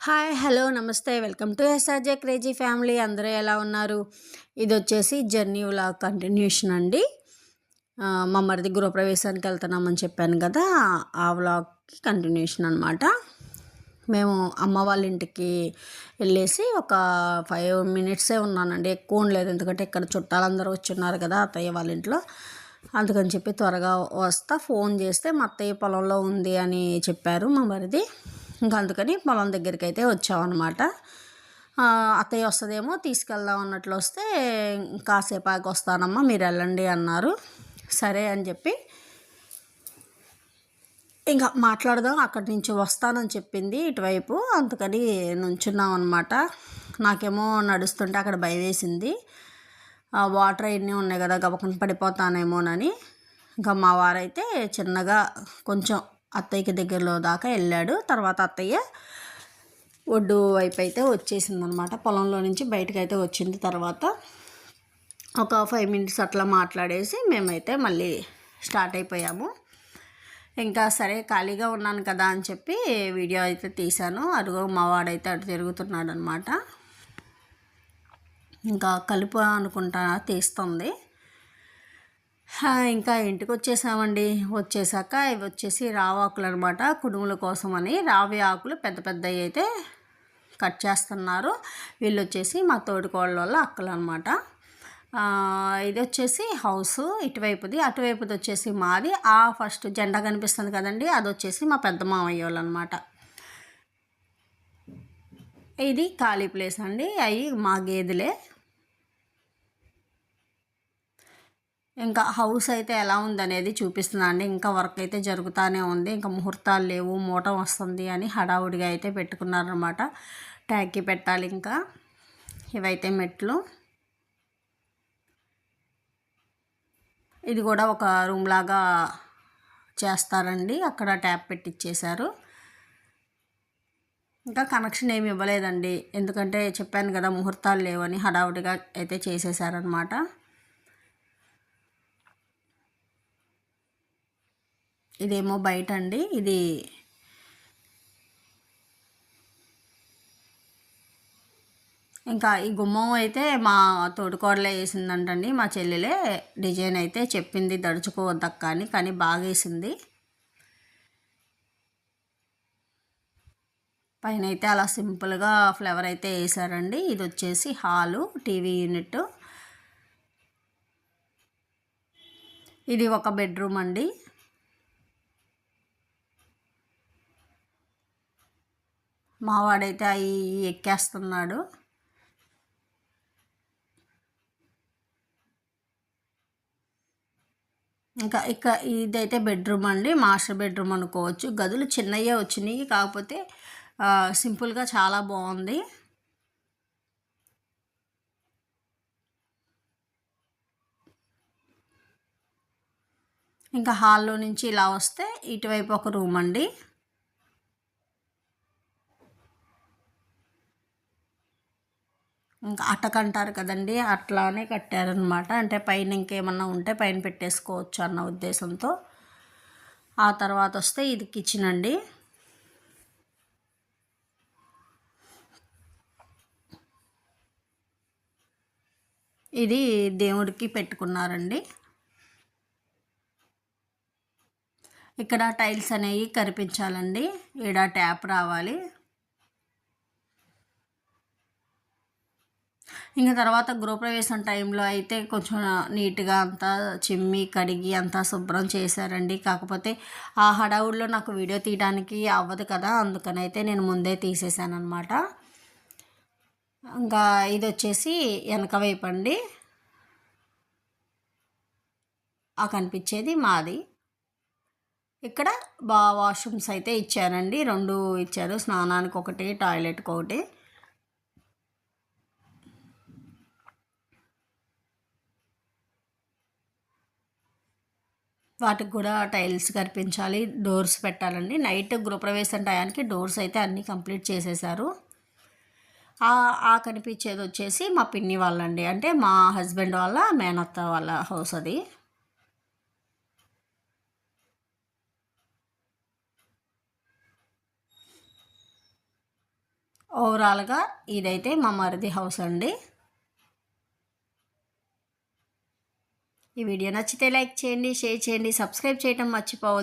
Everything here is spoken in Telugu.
హాయ్ హలో నమస్తే welcome to SRJ crazy family. అందరూ ఎలా ఉన్నారు? ఇది వచ్చేసి జర్నీ వ్లాగ్ కంటిన్యూషన్ అండి. మా మరిది గృహప్రవేశానికి వెళ్తున్నామని చెప్పాను కదా, ఆ వ్లాగ్కి కంటిన్యూషన్ అనమాట. మేము అమ్మ వాళ్ళ ఇంటికి వెళ్ళేసి ఒక 5 మినిట్సే ఉన్నానండి, ఎక్కువ ఉండలేదు. ఎందుకంటే ఇక్కడ చుట్టాలందరూ వచ్చి ఉన్నారు కదా అత్తయ్య వాళ్ళ ఇంట్లో. అందుకని చెప్పి త్వరగా వస్తా ఫోన్ చేస్తే మా అత్తయ్య పొలంలో ఉంది అని చెప్పారు మా మరిది. ఇంకా అందుకని పొలం దగ్గరికి అయితే వచ్చామన్నమాట. అత్తయ్య వస్తుందేమో తీసుకెళ్దాం అన్నట్లు వస్తే, కాసేపు ఆగి వస్తానమ్మా మీరు వెళ్ళండి అన్నారు. సరే అని చెప్పి ఇంకా మాట్లాడదాం, అక్కడి నుంచి వస్తానని చెప్పింది ఇటువైపు. అందుకని నుంచున్నాం అనమాట. నాకేమో నడుస్తుంటే అక్కడ భయం వేసింది, వాటర్ అవన్నీ ఉన్నాయి కదా గబకన పడిపోతానేమోనని. ఇంకా మా వారైతే చిన్నగా కొంచెం అత్తయ్యకి దగ్గరలో దాకా వెళ్ళాడు. తర్వాత అత్తయ్య ఒడ్డు వైపు అయితే వచ్చేసింది అనమాట, పొలంలో నుంచి బయటకు అయితే వచ్చింది. తర్వాత ఒక 5 మినిట్స్ అట్లా మాట్లాడేసి మేమైతే మళ్ళీ స్టార్ట్ అయిపోయాము. ఇంకా సరే ఖాళీగా ఉన్నాను కదా అని చెప్పి వీడియో అయితే తీశాను. అడుగు మా వాడైతే అటు తిరుగుతున్నాడు అనమాట. ఇంకా కలుపు అనుకుంటా తీస్తుంది. ఇంకా ఇంటికి వచ్చేసామండి. వచ్చేసాక ఇవి వచ్చేసి రావాకులు అనమాట, కుడుముల కోసం అని రావి ఆకులు పెద్ద పెద్దవి అయితే కట్ చేస్తున్నారు. వీళ్ళు వచ్చేసి మా తోడికోళ్ళ వాళ్ళ అక్కలు అనమాట. ఇది వచ్చేసి హౌస్ ఇటువైపుది, అటువైపుది వచ్చేసి మాది. ఫస్ట్ జెండా కనిపిస్తుంది కదండి, అది వచ్చేసి మా పెద్ద మామయ్య వాళ్ళు అనమాట. ఇది ఖాళీ ప్లేస్ అండి, అవి మా గేదెలే. ఇంకా హౌస్ అయితే ఎలా ఉందనేది చూపిస్తున్నా అండి. ఇంకా వర్క్ అయితే జరుగుతూనే ఉంది. ఇంకా ముహూర్తాలు లేవు, మూట వస్తుంది అని హడావుడిగా అయితే పెట్టుకున్నారనమాట. ట్యాక్కి పెట్టాలి. ఇంకా ఇవైతే మెట్లు. ఇది కూడా ఒక రూమ్ లాగా చేస్తారండి, అక్కడ ట్యాప్ పెట్టిచ్చేశారు. ఇంకా కనెక్షన్ ఏమి ఇవ్వలేదండి, ఎందుకంటే చెప్పాను కదా ముహూర్తాలు లేవని హడావుడిగా అయితే చేసేసారనమాట. ఇదేమో బయట అండి. ఇది ఇంకా ఈ గుమ్మం అయితే మా తోడుకోడలే వేసిందంటండి, మా చెల్లెలే డిజైన్ అయితే చెప్పింది దడుచుకోవద్దక్క అని, కానీ బాగా వేసింది. పైన అయితే అలా సింపుల్గా ఫ్లవర్ అయితే వేసారండి. ఇది వచ్చేసి హాలు, టీవీ యూనిట్. ఇది ఒక బెడ్రూమ్ అండి. మావాడైతే అవి ఎక్కేస్తున్నాడు. ఇంకా ఇదైతే బెడ్రూమ్ అండి, మాస్టర్ బెడ్రూమ్ అనుకోవచ్చు. గదులు చిన్నయ్యే వచ్చినాయి, కాకపోతే సింపుల్గా చాలా బాగుంది. ఇంకా హాల్లో నుంచి ఇలా వస్తే ఇటువైపు ఒక రూమ్ అండి. ఇంకా అటకంటారు కదండి, అట్లానే కట్టారనమాట. అంటే పైన ఇంకేమన్నా ఉంటే పైన పెట్టేసుకోవచ్చు అన్న ఉద్దేశంతో. ఆ తర్వాత వస్తే ఇది కిచెన్ అండి. ఇది దేవుడికి పెట్టుకున్నారండి. ఇక్కడ టైల్స్ అనేవి కనిపించాలండి, ఈడ ట్యాప్ రావాలి. ఇంకా తర్వాత గృహప్రవేశం టైంలో అయితే కొంచెం నీట్గా అంతా చిమ్మి కడిగి అంతా శుభ్రం చేశారండి. కాకపోతే ఆ హడావుడిలో నాకు వీడియో తీయడానికి అవ్వదు కదా, అందుకనైతే నేను ముందే తీసేసాను అనమాట. ఇంకా ఇది వచ్చేసి వెనక వైపు అండి, కనిపించేది మాది. ఇక్కడ వాష్రూమ్స్ అయితే ఇచ్చారండి, 2 ఇచ్చారు, స్నానానికి ఒకటి, టాయిలెట్కి ఒకటి. వాటికి కూడా టైల్స్ కనిపించాలి, డోర్స్ పెట్టాలండి. నైట్ గృహప్రవేశం టయానికి డోర్స్ అయితే అన్నీ కంప్లీట్ చేసేసారు. కనిపించేది వచ్చేసి మా పిన్ని వాళ్ళండి, అంటే మా హస్బెండ్ వాళ్ళ మేనత్త వాళ్ళ హౌస్ అది. ఓవరాల్గా ఇదైతే మా మరిది హౌస్ అండి. ఈ వీడియో నచ్చితే లైక్ చేయండి, షేర్ చేయండి, సబ్స్క్రైబ్ చేయటం మర్చిపోవద్దు.